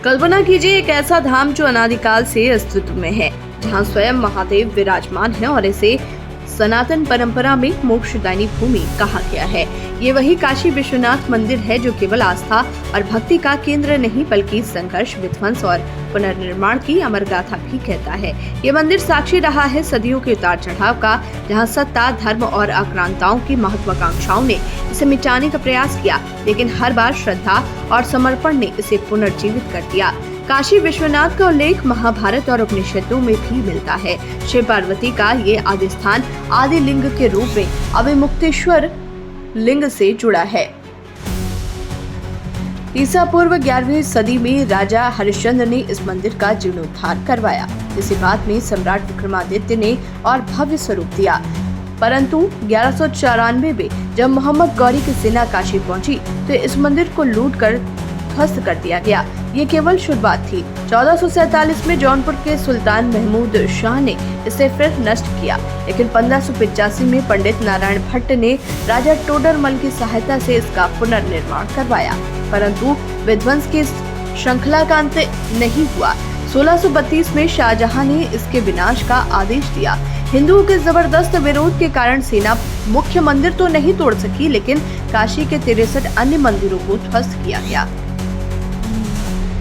कल्पना कीजिए एक ऐसा धाम जो अनादिकाल से अस्तित्व में है, जहां स्वयं महादेव विराजमान है और इसे सनातन परंपरा में मोक्षदायिनी भूमि कहा गया है। ये वही काशी विश्वनाथ मंदिर है जो केवल आस्था और भक्ति का केंद्र नहीं बल्कि संघर्ष, विध्वंस और पुनर्निर्माण की अमर गाथा भी कहता है। ये मंदिर साक्षी रहा है सदियों के उतार चढ़ाव का, जहां सत्ता, धर्म और आक्रांताओं की महत्वाकांक्षाओं ने इसे मिटाने का प्रयास किया, लेकिन हर बार श्रद्धा और समर्पण ने इसे पुनर्जीवित कर दिया। काशी विश्वनाथ का उल्लेख महाभारत और उपनिषदों में भी मिलता है। शिव पार्वती का ये आदि स्थान आदि लिंग के रूप में अविमुक्तेश्वर लिंग से जुड़ा है। ईसा पूर्व 11वीं सदी में राजा हरिश्चंद्र ने इस मंदिर का जीर्णोद्धार करवाया, जिसे बाद में सम्राट विक्रमादित्य ने और भव्य स्वरूप दिया। परंतु 1194 में जब मोहम्मद गौरी की सेना काशी पहुंची तो इस मंदिर को लूट कर ध्वस्त कर दिया गया। ये केवल शुरुआत थी। 1447 में जौनपुर के सुल्तान महमूद शाह ने इसे फिर नष्ट किया, लेकिन 1585 में पंडित नारायण भट्ट ने राजा टोडरमल की सहायता से इसका पुनर्निर्माण करवाया, परंतु विध्वंस की श्रृंखला का अंत नहीं हुआ। 1632 में शाहजहां ने इसके विनाश का आदेश दिया। हिंदुओं के जबरदस्त विरोध के कारण सेना मुख्य मंदिर तो नहीं तोड़ सकी, लेकिन काशी के 63 अन्य मंदिरों को ध्वस्त किया गया।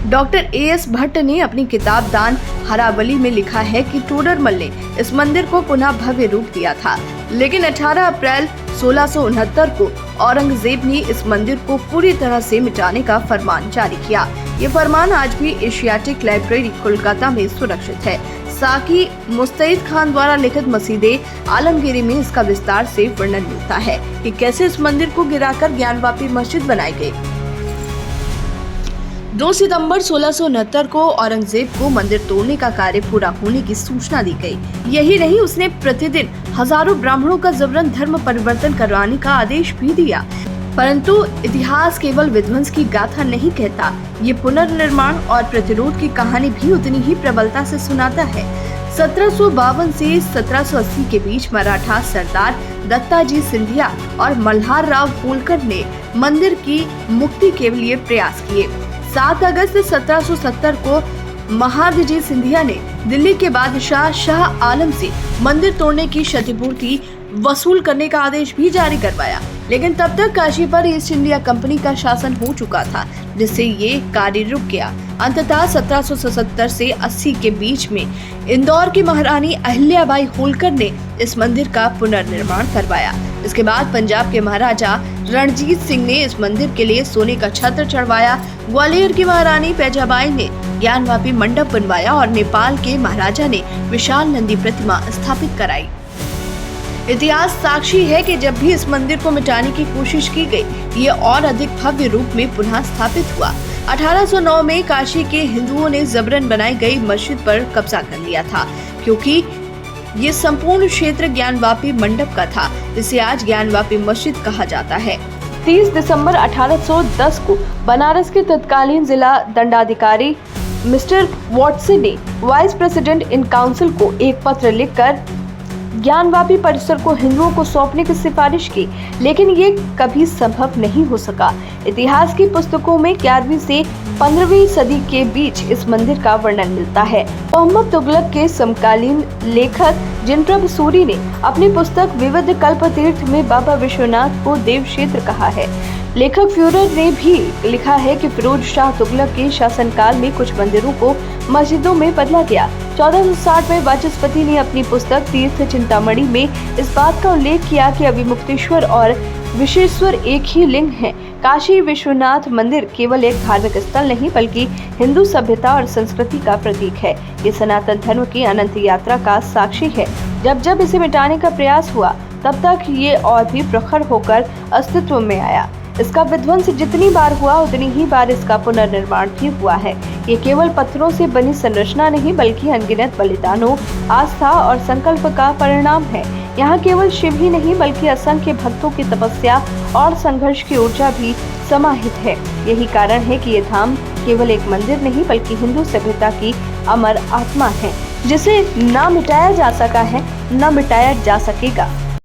Doctor A.S. भट्ट ने अपनी किताब दान हरावली में लिखा है कि टोडरमल ने इस मंदिर को पुनः भव्य रूप दिया था, लेकिन 18 अप्रैल 1669 को औरंगजेब ने इस मंदिर को पूरी तरह से मिटाने का फरमान जारी किया। ये फरमान आज भी एशियाटिक लाइब्रेरी कोलकाता में सुरक्षित है। साकी मुस्तैद खान द्वारा लिखित मसीदे आलमगीरी में इसका विस्तार से वर्णन मिलता है कि कैसे इस मंदिर को गिराकर ज्ञानवापी मस्जिद बनाई गई। 2 सितंबर 1669 को औरंगजेब को मंदिर तोड़ने का कार्य पूरा होने की सूचना दी गई। यही नहीं, उसने प्रतिदिन हजारों ब्राह्मणों का जबरन धर्म परिवर्तन करवाने का आदेश भी दिया। परंतु इतिहास केवल विध्वंस की गाथा नहीं कहता, ये पुनर्निर्माण और प्रतिरोध की कहानी भी उतनी ही प्रबलता से सुनाता है। 1752 से 1780 के बीच मराठा सरदार दत्ताजी सिंधिया और मल्हार राव होलकर ने मंदिर की मुक्ति के लिए प्रयास किए। 7 अगस्त 1770 को महादजी सिंधिया ने दिल्ली के बादशाह शाह आलम से मंदिर तोड़ने की क्षतिपूर्ति वसूल करने का आदेश भी जारी करवाया, लेकिन तब तक काशी पर ईस्ट इंडिया कंपनी का शासन हो चुका था, जिससे ये कार्य रुक गया। अंततः 1777 से 80 के बीच में इंदौर की महारानी अहिल्याबाई होलकर ने इस मंदिर का पुनर्निर्माण करवाया। इसके बाद पंजाब के महाराजा रणजीत सिंह ने इस मंदिर के लिए सोने का छत्र चढ़वाया। ग्वालियर की महारानी पैजाबाई ने ज्ञानवापी मंडप बनवाया और नेपाल के महाराजा ने विशाल नंदी प्रतिमा स्थापित कराई। इतिहास साक्षी है कि जब भी इस मंदिर को मिटाने की कोशिश की गई, ये और अधिक भव्य रूप में पुनः स्थापित हुआ। 1809 में काशी के हिंदुओं ने जबरन बनाई गई मस्जिद पर कब्जा कर लिया था, क्योंकि ये संपूर्ण क्षेत्र ज्ञानवापी मंडप का था, जिसे आज ज्ञानवापी मस्जिद कहा जाता है। 30 दिसंबर 1810 को बनारस के तत्कालीन जिला दंडाधिकारी मिस्टर वॉटसन ने वाइस प्रेसिडेंट इन काउंसिल को एक पत्र लिखकर ज्ञानवापी परिसर को हिंदुओं को सौंपने की सिफारिश की, लेकिन ये कभी संभव नहीं हो सका। इतिहास की पुस्तकों में 11वीं से 15वीं सदी के बीच इस मंदिर का वर्णन मिलता है। मोहम्मद तुगलक के समकालीन लेखक जिनप्रभ सूरी ने अपनी पुस्तक विविध कल्पतीर्थ में बाबा विश्वनाथ को देव क्षेत्र कहा है। लेखक फ्यूरर ने भी लिखा है कि फिरोज शाह तुगलक के शासनकाल में कुछ मंदिरों को मस्जिदों में बदला गया। 1460 में वाचस्पति ने अपनी पुस्तक तीर्थ चिंतामणि में इस बात का उल्लेख किया कि अभिमुक्तेश्वर और विशेश्वर एक ही लिंग है। काशी विश्वनाथ मंदिर केवल एक धार्मिक स्थल नहीं बल्कि हिंदू सभ्यता और संस्कृति का प्रतीक है। ये सनातन धर्म की अनंत यात्रा का साक्षी है। जब जब इसे मिटाने का प्रयास हुआ, तब तक ये और भी प्रखर होकर अस्तित्व में आया। इसका विध्वंस जितनी बार हुआ, उतनी ही बार इसका पुनर्निर्माण भी हुआ है। ये केवल पत्थरों से बनी संरचना नहीं बल्कि अनगिनत बलिदानों, आस्था और संकल्प का परिणाम है। यहाँ केवल शिव ही नहीं बल्कि असंख्य भक्तों की तपस्या और संघर्ष की ऊर्जा भी समाहित है। यही कारण है कि ये धाम केवल एक मंदिर नहीं बल्कि हिंदू सभ्यता की अमर आत्मा है, जिसे न मिटाया जा सका है, न मिटाया जा सकेगा।